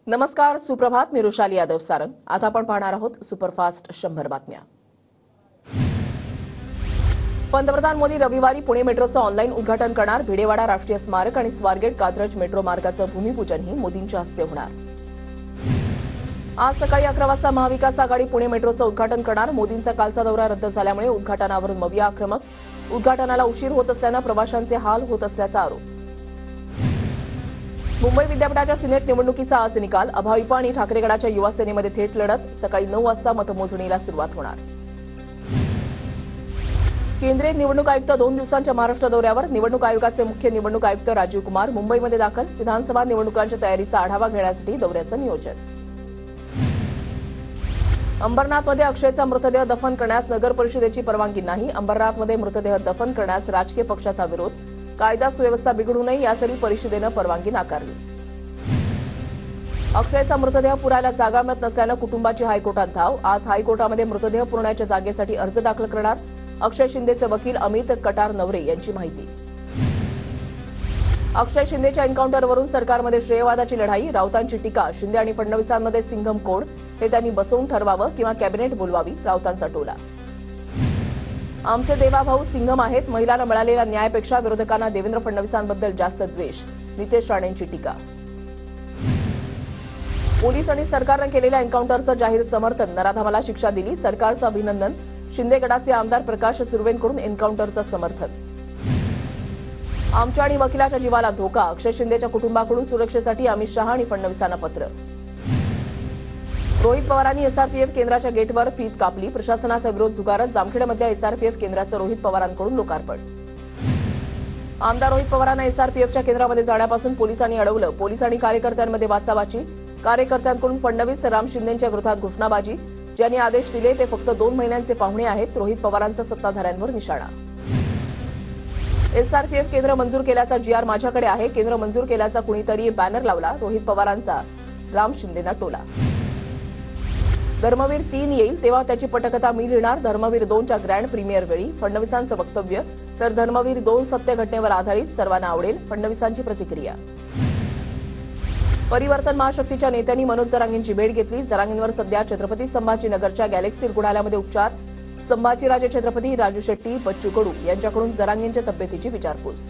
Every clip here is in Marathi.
नमस्कार, सुप्रभात. मी रुशाली यादव सारंग. आता आपण पाहणार आहोत सुपरफास्ट 100 बातम्या. पंतप्रधान मोदी रविवारी पुणे मेट्रोचं ऑनलाईन उद्घाटन करणार. भिडेवाडा राष्ट्रीय स्मारक आणि स्वारगेट कात्रज मेट्रो मार्गाचं भूमिपूजनही मोदींच्या हस्ते होणार. आज सकाळी 11 वाजता महाविकास आघाडी पुणे मेट्रोचं उद्घाटन करणार. मोदींचा कालचा दौरा रद्द झाल्यामुळे उद्घाटनावरून मविया आक्रमक. उद्घाटनाला उशीर होत असल्यानं प्रवाशांचे हाल होत असल्याचा आरोप. मुंबई विद्यापीठाच्या सिनेट निवडणुकीचा आज निकाल. अभाविप आणि ठाकरे गटाच्या युवा सेनेमध्ये थेट लढत. सकाळी 9 वाजता मतमोजणीला सुरुवात होणार. केंद्रीय निवडणूक आयुक्त 2 दिवसांच्या महाराष्ट्र दौऱ्यावर. निवडणूक आयोगाचे मुख्य निवडणूक आयुक्त राजीव कुमार मुंबईमध्ये दाखल. विधानसभा निवडणुकांच्या तयारीचा आढावा घेण्यासाठी दौऱ्याचं नियोजन. अंबरनाथमध्ये अक्षयचा मृतदेह दफन करण्यास नगर परिषदेची परवानगी नाही. अंबरनाथमध्ये मृतदेह दफन करण्यास राजकीय पक्षाचा विरोध. कायदा सुव्यवस्था बिघडू नये यासाठी परिषदेनं परवानगी नाकारली. अक्षयचा मृतदेह पुरायला जागा मिळत नसल्यानं कुटुंबाची हायकोर्टात धाव. आज हायकोर्टामध्ये मृतदेह पुरवण्याच्या जागेसाठी अर्ज दाखल करणार. अक्षय शिंदेचे वकील अमित कटार-नवरे यांची माहिती. अक्षय शिंदेच्या एन्काउंटरवरून सरकारमध्ये श्रेयवादाची लढाई. राऊतांची टीका. शिंदे आणि फडणवीसांमध्ये सिंघम कोड हे त्यांनी बसवून ठरवावं किंवा कॅबिनेट बोलवावी, राऊतांचा टोला. आमचे देवाभाऊ सिंघम आहेत. महिलांना मिळालेल्या न्यायापेक्षा विरोधकांना देवेंद्र फडणवीसांबद्दल जास्त द्वेष, नितेश राणेंची टीका. पोलीस आणि सरकारनं केलेल्या एन्काउंटरचं जाहीर समर्थन. नराधमाला शिक्षा दिली, सरकारचं अभिनंदन. शिंदे गटाचे आमदार प्रकाश सुर्वेंकडून एन्काउंटरचं समर्थन. आमच्या आणि वकिलाच्या जीवाला धोका. अक्षय शिंदेच्या कुटुंबाकडून सुरक्षेसाठी अमित शहा आणि फडणवीसांना पत्र. रोहित पवारांनी एसआरपीएफ केंद्राच्या गेटवर फीत कापली. प्रशासनाचा विरोध झुगारत जामखेडमधल्या एसआरपीएफ केंद्राचं रोहित पवारांकडून लोकार्पण. आमदार रोहित पवारांना एसआरपीएफच्या केंद्रामध्ये जाण्यापासून पोलिसांनी अडवलं. पोलीस आणि कार्यकर्त्यांमध्ये वाचावाची. कार्यकर्त्यांकडून फडणवीस राम शिंदेच्या विरोधात घोषणाबाजी. ज्यांनी आदेश दिले ते फक्त 2 महिन्यांचे पाहुणे आहेत. रोहित पवारांचा सत्ताधाऱ्यांवर निशाणा. एसआरपीएफ केंद्र मंजूर केल्याचा जीआर माझ्याकडे आहे. केंद्र मंजूर केल्याचा कुणीतरी बॅनर लावला. रोहित पवारांचा राम शिंदेंना टोला. धर्मवीर 3 येईल तेव्हा त्याची पटकथा मी लिहिणार. धर्मवीर 2च्या ग्रँड प्रीमियर वेळी फडणवीसांचं वक्तव्य. तर धर्मवीर 2 सत्य घटनेवर आधारित, सर्वांना आवडेल, फडणवीसांची प्रतिक्रिया. परिवर्तन महाशक्तीच्या नेत्यांनी मनोज जरांगेंची भेट घेतली. जरांगेंवर सध्या छत्रपती संभाजीनगरच्या गॅलेक्सी रुग्णालयामध्ये उपचार. संभाजीराजे छत्रपती, राजू शेट्टी, बच्चू कडू यांच्याकडून जरांगेंच्या तब्येतीची विचारपूस.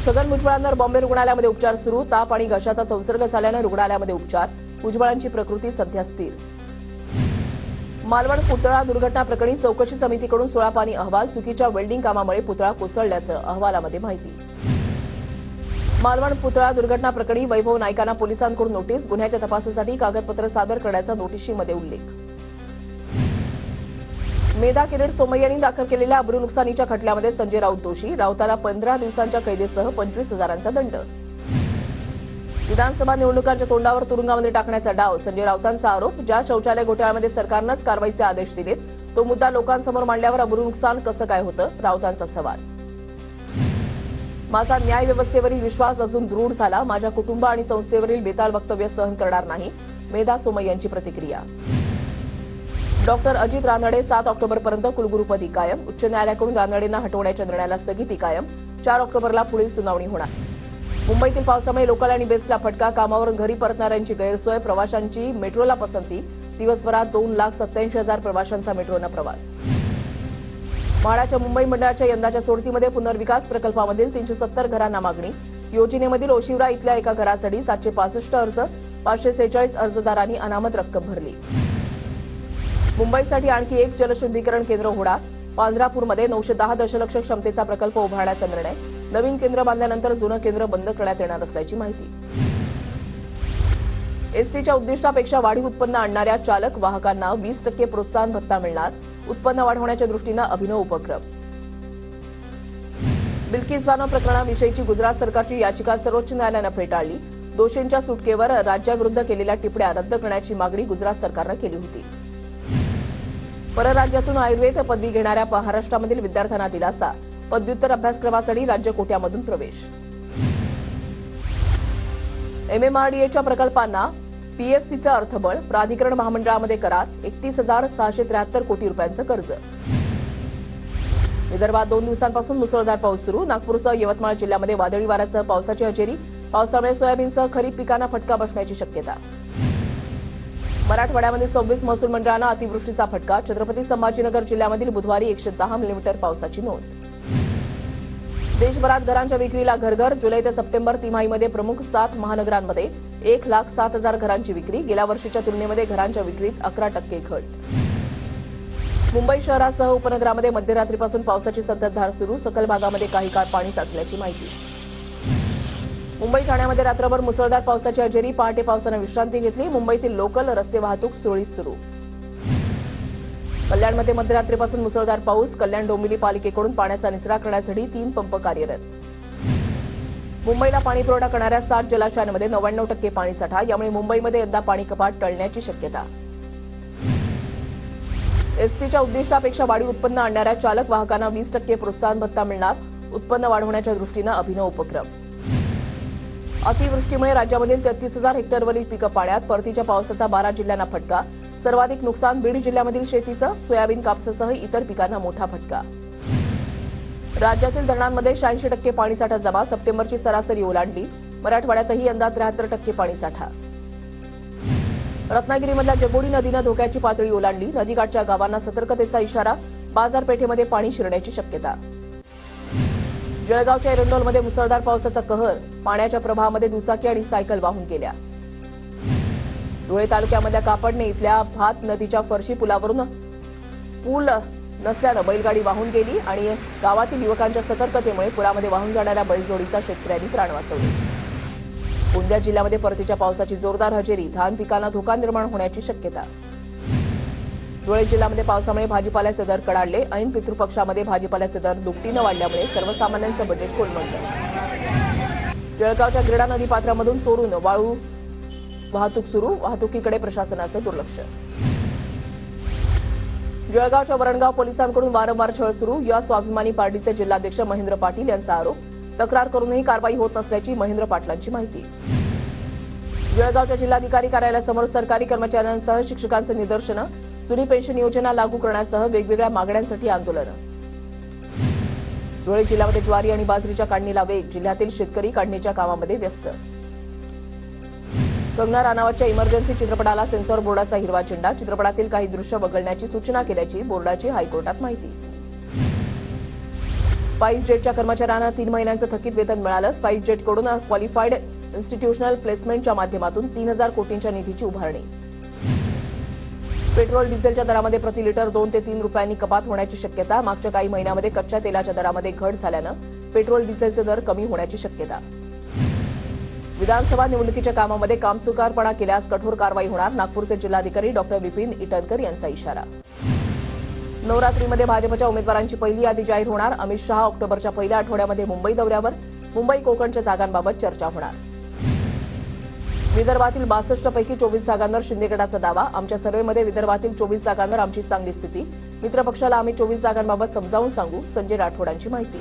छगन भुजबळांवर बॉम्बे रुग्णालयामध्ये उपचार सुरू. ताप आणि घशाचा संसर्ग झाल्यानं रुग्णालयामध्ये उपचार. भुजबळांची प्रकृती सध्या स्थिर. मालवण पुतळा दुर्घटना प्रकरणी चौकशी समितीकडून सुळापाणी अहवाल. चुकीच्या वेल्डिंग कामामुळे पुतळा कोसळल्याचं अहवालामध्ये माहिती. मालवण पुतळा दुर्घटना प्रकरणी वैभव नाईकांना पोलिसांकडून नोटीस. गुन्ह्याच्या तपासासाठी कागदपत्र सादर करण्याचा नोटिशीमध्ये उल्लेख. मेधा किरीट सोमय्यांनी दाखल केलेल्या अब्रू नुकसानीच्या खटल्यामध्ये संजय राऊत दोषी. राऊतांना 15 दिवसांच्या कैदेसह 25,000चा दंड. विधानसभा निवडणुकांच्या तोंडावर तुरुंगामध्ये टाकण्याचा डाव. संजय राऊतांचा आरोप. ज्या शौचालय घोटाळ्यामध्ये सरकारनंच कारवाईचे आदेश दिलेत तो मुद्दा लोकांसमोर मांडल्यावर अब्रू नुकसान कसं काय होतं, राऊतांचा सवाल. माझा न्याय व्यवस्थेवरील विश्वास अजून दृढ झाला. माझ्या कुटुंब आणि संस्थेवरील बेताल वक्तव्य सहन करणार नाही, मेधा सोमय्यांची प्रतिक्रिया. डॉक्टर अजित रानडे 7 ऑक्टोबरपर्यंत कुलगुरुपदी कायम. उच्च न्यायालयाकडून रानडेंना हटवण्याच्या निर्णयाला स्थगिती कायम. 4 ऑक्टोबरला पुढील सुनावणी होणार. मुंबईतील पावसामुळे लोकल आणि बेस्टला फटका. कामावरून घरी परतणाऱ्यांची गैरसोय. प्रवाशांची मेट्रोला पसंती. दिवसभरात 2,87,000 प्रवाशांचा मेट्रोनं प्रवास. म्हाडाच्या मुंबई मंडळाच्या यंदाच्या सोडतीमध्ये पुनर्विकास प्रकल्पामधील 370 घरांना मागणी. योजनेमधील ओशिवरा इथल्या एका घरासाठी 765 अर्ज. 546 अर्जदारांनी अनामत रक्कम भरली. मुंबईसाठी आणखी एक जलशुद्धीकरण केंद्र होणार. पांझरापूरमध्ये 910 दशलक्ष क्षमतेचा प्रकल्प उभारण्याचा निर्णय. नवीन केंद्र बांधल्यानंतर जुनं केंद्र बंद करण्यात येणार असल्याची माहिती. एसटीच्या उद्दिष्टापेक्षा वाढीव उत्पन्न आणणाऱ्या चालक वाहकांना 20% प्रोत्साहन भत्ता मिळणार. उत्पन्न वाढवण्याच्या दृष्टीनं अभिनव उपक्रम. बिल्किस बानो प्रकरणाविषयीची गुजरात सरकारची याचिका सर्वोच्च न्यायालयानं फेटाळली. दोषींच्या सुटकेवर राज्याविरुद्ध केलेल्या टिप्पण्या रद्द करण्याची मागणी गुजरात सरकारनं केली होती. परराज्यातून आयुर्वेद पदवी घेणाऱ्या महाराष्ट्रामधील विद्यार्थ्यांना दिलासा. पदव्युत्तर अभ्यासक्रमासाठी राज्य कोट्यामधून प्रवेश. एमएमआरडीएच्या प्रकल्पांना पीएफसीचं अर्थबळ. प्राधिकरण महामंडळामध्ये करार. 31,673 कोटी रुपयांचं कर्ज. विदर्भात 2 दिवसांपासून मुसळधार पाऊस सुरू. नागपूरसह यवतमाळ जिल्ह्यामध्ये वादळी वाऱ्यासह पावसाची हजेरी. पावसामुळे सोयाबीनसह खरीप पिकांना फटका बसण्याची शक्यता. मराठवाड्यामध्ये 26 महसूल मंडळांना अतिवृष्टीचा फटका. छत्रपती संभाजीनगर जिल्ह्यामधील बुधवारी 110 मिलीमीटर पावसाची नोंद. देशभरात घरांच्या विक्रीला घरघर. जुलै ते सप्टेंबर तिमाहीमध्ये प्रमुख 7 महानगरांमध्ये 1,07,000 घरांची विक्री. गेल्या वर्षीच्या तुलनेमध्ये घरांच्या विक्रीत 11% घट. मुंबई शहरासह उपनगरामध्ये मध्यरात्रीपासून पावसाची संततधार सुरू. सखल भागामध्ये काही काळ पाणी साचल्याची माहिती. मुंबई ठाण्यामध्ये रात्रभर मुसळधार पावसाची हजेरी. पहाटे पावसानं विश्रांती घेतली. मुंबईतील लोकल रस्ते वाहतूक सुरळीत सुरू. कल्याणमध्ये मध्यरात्रीपासून मुसळधार पाऊस. कल्याण डोंबिवली पालिकेकडून पाण्याचा निचरा करण्यासाठी 3 पंप कार्यरत. मुंबईला पाणी पुरवठा करणाऱ्या 7 जलाशयांमध्ये 99% पाणीसाठा. यामुळे मुंबईमध्ये यंदा पाणी कपात टळण्याची शक्यता. एसटीच्या उद्दिष्टापेक्षा वाढीव उत्पन्न आणणाऱ्या चालक वाहकांना 20% प्रोत्साहन भत्ता मिळणार. उत्पन्न वाढवण्याच्या दृष्टीनं अभिनव उपक्रम. अतिवृष्टीमुळे राज्यामधील 33,000 हेक्टरवरील पिकं पाण्यात. परतीच्या पावसाचा 12 जिल्ह्यांना फटका. सर्वाधिक नुकसान बीड जिल्ह्यामधील शेतीचं. सोयाबीन कापसासह इतर पिकांना मोठा फटका. राज्यातील धरणांमध्ये 86% पाणीसाठा जमा. सप्टेंबरची सरासरी ओलांडली. मराठवाड्यातही यंदा 73% पाणीसाठा. रत्नागिरीमधल्या जगोडी नदीनं धोक्याची पातळी ओलांडली. नदीकाठच्या गावांना सतर्कतेचा इशारा. बाजारपेठेमध्ये पाणी शिरण्याची शक्यता. जळगावच्या एरंडोलमध्ये मुसळधार पावसाचा कहर. पाण्याच्या प्रवाहामध्ये दुचाकी आणि सायकल वाहून गेल्या. धुळे तालुक्यामधल्या कापडणे इथल्या भात नदीच्या फरशी पुलावरून पूल नसल्यानं बैलगाडी वाहून गेली आणि गावातील युवकांच्या सतर्कतेमुळे पुलामध्ये वाहून जाणाऱ्या बैलजोडीचा शेतकऱ्यांनी प्राण वाचवले. गोंदिया जिल्ह्यामध्ये परतीच्या पावसाची जोरदार हजेरी. धान पिकांना धोका निर्माण होण्याची शक्यता. धुळे जिल्ह्यामध्ये पावसामुळे भाजीपाल्याचे दर कडाडले. ऐन पितृपक्षामध्ये भाजीपाल्याचे दर दुपटीनं वाढल्यामुळे सर्वसामान्यांचं बजेट कोलमडलं. जळगावच्या क्रीडा नदीपात्रामधून चोरून वाळू वाहतूक सुरू. वाहतुकीकडे प्रशासनाचं दुर्लक्ष. जळगावच्या वरणगाव पोलिसांकडून वारंवार छळ सुरू. या स्वाभिमानी पार्टीचे जिल्हाध्यक्ष महेंद्र पाटील यांचा आरोप. तक्रार करूनही कारवाई होत नसल्याची महेंद्र पाटलांची माहिती. जळगावच्या जिल्हाधिकारी कार्यालयासमोर सरकारी कर्मचाऱ्यांसह शिक्षकांचं निदर्शनं. जुनी पेन्शन योजना लागू करण्यासह वेगवेगळ्या मागण्यांसाठी आंदोलनं. धुळे जिल्ह्यामध्ये ज्वारी आणि बाजरीच्या काढणीला वेग. जिल्ह्यातील शेतकरी काढणीच्या कामामध्ये व्यस्त. कंगना राणावतच्या इमर्जन्सी चित्रपटाला सेन्सॉर बोर्डाचा हिरवा झेंडा. चित्रपटातील काही दृश्य वगळण्याची सूचना केल्याची बोर्डाची हायकोर्टात माहिती. स्पाइस जेटच्या कर्मचाऱ्यांना 3 महिन्यांचं थकीत वेतन मिळालं. स्पाइस जेटकडून क्वालिफाईड इन्स्टिट्यूशनल प्लेसमेंटच्या माध्यमातून 3,000 कोटींच्या निधीची उभारणी. पेट्रोल डिझेलच्या दरामध्ये प्रति लिटर 2 ते 3 रुपयांनी कपात होण्याची शक्यता. मागच्या काही महिन्यामध्ये कच्च्या तेलाच्या दरामध्ये घट झाल्यानं पेट्रोल डिझेलचे दर कमी होण्याची शक्यता. विधानसभा निवडणुकीच्या कामामध्ये कामचुकारपणा केल्यास कठोर कारवाई होणार. नागपूरचे जिल्हाधिकारी डॉ. विपिन इटनकर यांचा इशारा. नवरात्रीमध्ये भाजपच्या उमेदवारांची पहिली यादी जाहीर होणार. अमित शहा ऑक्टोबरच्या पहिल्या आठवड्यामध्ये मुंबई दौऱ्यावर. मुंबई कोकणच्या जागांबाबत चर्चा होणार. विदर्भातील 62 पैकी 24 जागांवर शिंदे गटाचा दावा. आमच्या सर्व्हेमध्ये विदर्भातील 24 जागांवर आमची चांगली स्थिती. मित्रपक्षाला आम्ही 24 जागांबाबत समजावून सांगू. संजय राठोडांची माहिती.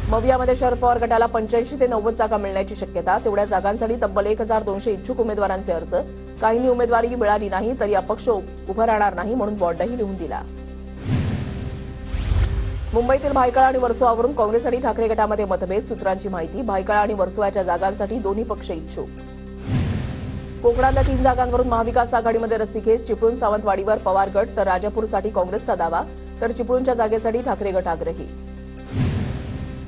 मवियामध्ये शरद पवार गटाला 85 ते 90 जागा मिळण्याची शक्यता. तेवढ्या जागांसाठी तब्बल 1,200 इच्छुक उमेदवारांचे अर्ज. काहींनी उमेदवारी मिळाली नाही तरी अपक्ष उभं राहणार नाही म्हणून बॉन्डही लिहून दिला. मुंबईतील भायखळा आणि वर्सोवावरून काँग्रेस आणि ठाकरे गटामध्ये मतभेद. सूत्रांची माहिती. भायखळा आणि वर्सोवाच्या जागांसाठी दोन्ही पक्ष इच्छुक. कोकणातल्या 3 जागांवरून महाविकास आघाडीमध्ये रस्सीखेच. चिपळूण सावंतवाडीवर पवार गट तर राजापूरसाठी काँग्रेसचा दावा. तर चिपळूणच्या जागेसाठी ठाकरे गट आग्रही.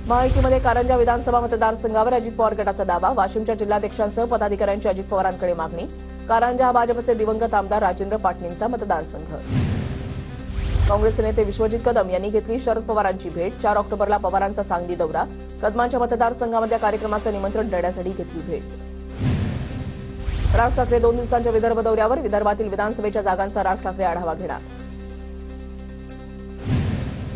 महायुतीमध्ये कारंजा विधानसभा मतदारसंघावर अजित पवार गटाचा दावा. वाशिमच्या जिल्हाध्यक्षांसह पदाधिकाऱ्यांची अजित पवारांकडे मागणी. कारंजा हा भाजपचे दिवंगत आमदार राजेंद्र पाटणींचा मतदारसंघ. काँग्रेस नेते विश्वजित कदम यांनी घेतली शरद पवारांची भेट. 4 ऑक्टोबरला पवारांचा सांगली दौरा. कदमांच्या मतदारसंघामधल्या कार्यक्रमाचं निमंत्रण देण्यासाठी घेतली भेट. राज ठाकरे 2 दिवसांच्या विदर्भ दौऱ्यावर. विदर्भातील विधानसभेच्या जागांचा राज ठाकरे आढावा घेणार.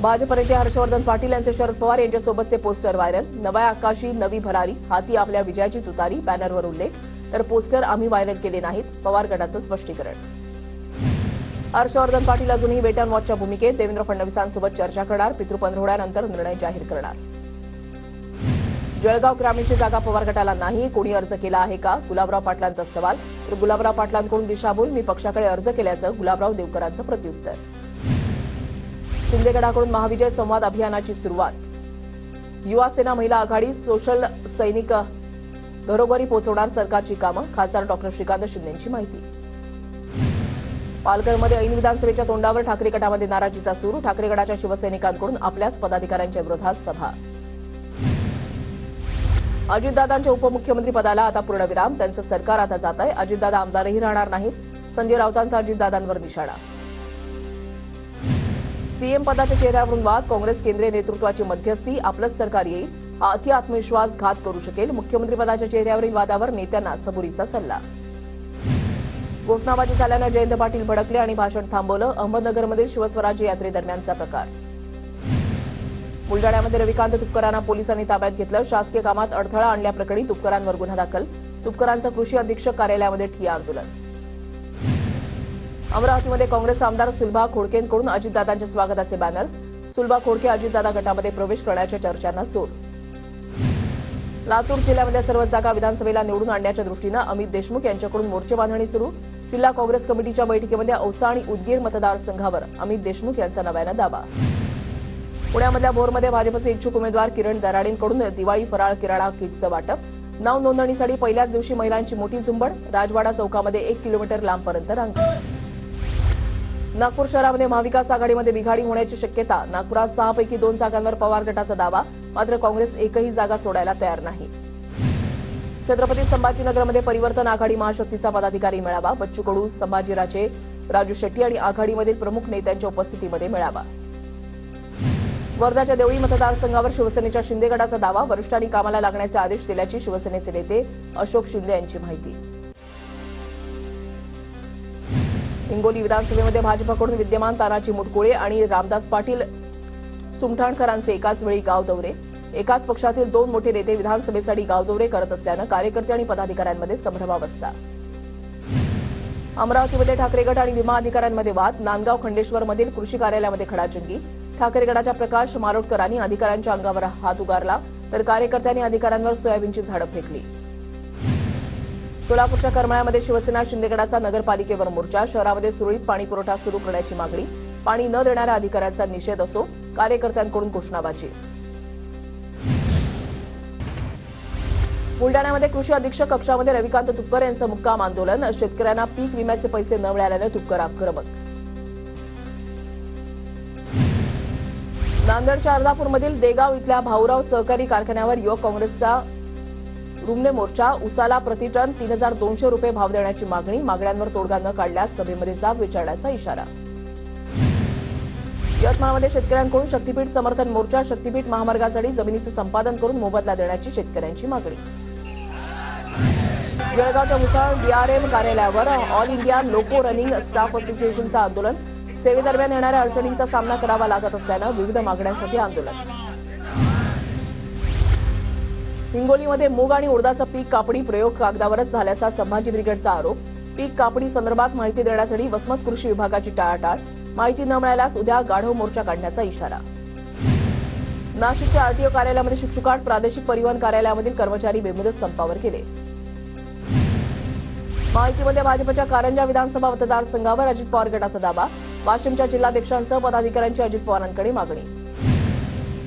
भाजप नेते हर्षवर्धन पाटील यांचे शरद पवार यांच्यासोबतचे पोस्टर व्हायरल. नव्या आकाशी नवी भरारी. हाती आपल्या विजयाची तुतारी. बॅनरवर उल्लेख. तर पोस्टर आम्ही व्हायरल केले नाहीत. पवार गटाचं स्पष्टीकरण. हर्षवर्धन पाटील अजूनही वेट अँड वॉचच्या भूमिकेत. देवेंद्र फडणवीसांसोबत चर्चा करणार. पितृपंधरवड्यानंतर निर्णय जाहीर करणार. जळगाव ग्रामीणची जागा पवार गटाला नाही. कोणी अर्ज केला आहे का? गुलाबराव पाटलांचा सवाल. तर गुलाबराव पाटलांकडून दिशाभूल. मी पक्षाकडे अर्ज केल्याचं गुलाबराव देवकरांचं प्रत्युत्तर. शिंदे गटाकडून महाविजय संवाद अभियानाची सुरुवात. युवा सेना महिला आघाडी सोशल सैनिक घरोघरी पोहोचवणार सरकारची कामं, खासदार डॉक्टर श्रीकांत शिंदेंची माहिती. पालघरमध्ये ऐन विधानसभेच्या तोंडावर ठाकरे गटामध्ये नाराजीचा सूर. ठाकरे गटाच्या शिवसैनिकांकडून आपल्याच पदाधिकाऱ्यांच्या विरोधात सभा. अजितदादांच्या उपमुख्यमंत्री पदाला आता पूर्णविराम. त्यांचं सरकार आता जात आहे. अजितदादा आमदारही राहणार नाहीत. संजय राऊतांचा अजितदादांवर निशाणा. सीएम पदाच्या चेहऱ्यावरून वाद. काँग्रेस केंद्रीय नेतृत्वाची मध्यस्थी. आपलंच सरकार येईल हा अति आत्मविश्वास घात करू शकेल. मुख्यमंत्रीपदाच्या चेहऱ्यावरील वादावर नेत्यांना सबुरीचा सल्ला. घोषणाबाजी झाल्यानं जयंत पाटील भडकले आणि भाषण थांबवलं. अहमदनगरमधील शिवस्वराज्य यात्रेदरम्यानचा प्रकार. बुलडाण्यामध्ये रविकांत तुपकरांना पोलिसांनी ताब्यात घेतलं. शासकीय कामात अडथळा आणल्याप्रकरणी तुपकरांवर गुन्हा दाखल. तुपकरांचं कृषी अधीक्षक कार्यालयामध्ये ठिय्या आंदोलन. अमरावतीमध्ये काँग्रेस आमदार सुलभा खोडकेंकडून अजितदादांच्या स्वागताचे बॅनर्स. सुलभा खोडके अजितदादा गटामध्ये प्रवेश करण्याच्या चर्चांना जोर. लातूर जिल्ह्यामध्ये सर्व जागा विधानसभेला निवडून आणण्याच्या दृष्टीनं अमित देशमुख यांच्याकडून मोर्चे बांधणी सुरू. जिल्हा काँग्रेस कमिटीच्या बैठकीमध्ये औसा आणि उदगीर मतदारसंघावर अमित देशमुख यांचा नव्यानं दावा. पुण्यामधल्या भोरमध्ये भाजपचे इच्छुक उमेदवार किरण दराडेंकडून दिवाळी फराळ किराणा किटचं वाटप. नाव नोंदणीसाठी पहिल्याच दिवशी महिलांची मोठी झुंबड. राजवाडा चौकामध्ये 1 किलोमीटर लांबपर्यंत रांगा. नागपूर शहरामध्ये महाविकास आघाडीमध्ये बिघाडी होण्याची शक्यता. नागपुरात 6 पैकी 2 जागांवर पवार गटाचा दावा. मात्र काँग्रेस एकही जागा सोडायला तयार नाही. छत्रपती संभाजीनगरमध्ये परिवर्तन आघाडी महाशक्तीचा पदाधिकारी मेळावा. बच्चू कडू, संभाजीराजे, राजू शेट्टी आणि आघाडीमधील प्रमुख नेत्यांच्या उपस्थितीमध्ये मेळावा. वर्धाच्या देवळी मतदारसंघावर शिवसेनेच्या शिंदे गटाचा दावा. वरिष्ठांनी कामाला लागण्याचे आदेश दिल्याची शिवसेनेचे नेते अशोक शिंदे यांची माहिती. हिंगोली विधानसभेमध्ये भाजपकडून विद्यमान तानाजी मुटकुळे आणि रामदास पाटील सुमठाणकरांचे एकाच वेळी गाव दौरे. एकाच पक्षातील 2 मोठे नेते विधानसभेसाठी गाव दौरे करत असल्यानं कार्यकर्ते आणि पदाधिकाऱ्यांमध्ये संभ्रमावस्था. अमरावतीमध्ये ठाकरे गट आणि विमा अधिकाऱ्यांमध्ये वाद. नांदगाव खंडेश्वरमधील कृषी कार्यालयामध्ये खडाजंगी. ठाकरे गटाच्या प्रकाश मारोटकरांनी अधिकाऱ्यांच्या अंगावर हात उगारला तर कार्यकर्त्यांनी अधिकाऱ्यांवर सोयाबीनची झाडं फेकली. सोलापूरच्या करमाळ्यामध्ये शिवसेना शिंदे गटाचा नगरपालिकेवर मोर्चा. शहरामध्ये सुरळीत पाणीपुरवठा सुरू करण्याची मागणी. पाणी न देणाऱ्या अधिकाऱ्यांचा निषेध असो. कार्यकर्त्यांकडून घोषणाबाजी. बुलडाण्यामध्ये कृषी अधीक्षक कक्षामध्ये रविकांत तुपकर यांचं मुक्काम आंदोलन. शेतकऱ्यांना पीक विम्याचे पैसे न मिळाल्यानं तुपकर आक्रमक. नांदेडच्या अर्धापूरमधील देगाव इथल्या भाऊराव सहकारी कारखान्यावर युवक काँग्रेसचा रुमने मोर्चा. उसाला प्रतिटन 3200 रुपये भाव देण्याची मागणी. मागण्यांवर तोडगा न काढल्यास सभेमध्ये जाब विचारण्याचा इशारा. यवतमाळमध्ये शेतकऱ्यांकडून शक्तीपीठ समर्थन मोर्चा. शक्तीपीठ महामार्गासाठी जमिनीचं संपादन करून मोबदला देण्याची शेतकऱ्यांची मागणी. जळगावच्या मुसाळ डीआरएम कार्यालयावर all India loco running staff असोसिएशनचं आंदोलन. सेवेदरम्यान येणाऱ्या अडचणींचा सामना करावा लागत असल्यानं विविध मागण्यांसाठी आंदोलन. हिंगोलीमध्ये मूग आणि उडदाचं पीक कापणी प्रयोग कागदावरच झाल्याचा संभाजी ब्रिगेडचा आरोप. पीक कापणी संदर्भात माहिती देण्यासाठी वसमत कृषी विभागाची टाळाटाळ. माहिती न मिळाल्यास उद्या गाढव मोर्चा काढण्याचा इशारा. नाशिकच्या आरटीओ कार्यालयामध्ये शुकशुकाट. प्रादेशिक परिवहन कार्यालयामधील कर्मचारी बेमुदत संपावर गेले. माहितीमध्ये भाजपच्या कारंजा विधानसभा मतदारसंघावर अजित पवार गटाचा दावा. वाशिमच्या जिल्हाध्यक्षांसह पदाधिकाऱ्यांची अजित पवारांकडे मागणी.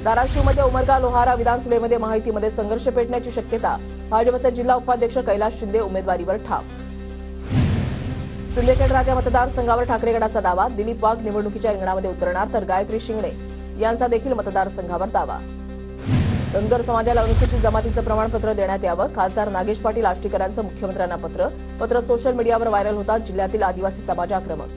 धाराशिवमध्ये उमरगा लोहारा विधानसभेमध्ये माहितीमध्ये संघर्ष पेटण्याची शक्यता. भाजपचे जिल्हा उपाध्यक्ष कैलास शिंदे उमेदवारीवर ठाम. सिंदखेड राजा मतदारसंघावर ठाकरे गटाचा दावा. दिलीप वाघ निवडणुकीच्या रिंगणामध्ये उतरणार तर गायत्री शिंगणे यांचा देखील मतदारसंघावर दावा. धनगर समाजाला अनुसूचित जमातीचं प्रमाणपत्र देण्यात यावं. खासदार नागेश पाटील आष्टीकरांचं मुख्यमंत्र्यांना पत्र सोशल मीडियावर व्हायरल होतात. जिल्ह्यातील आदिवासी समाज आक्रमक.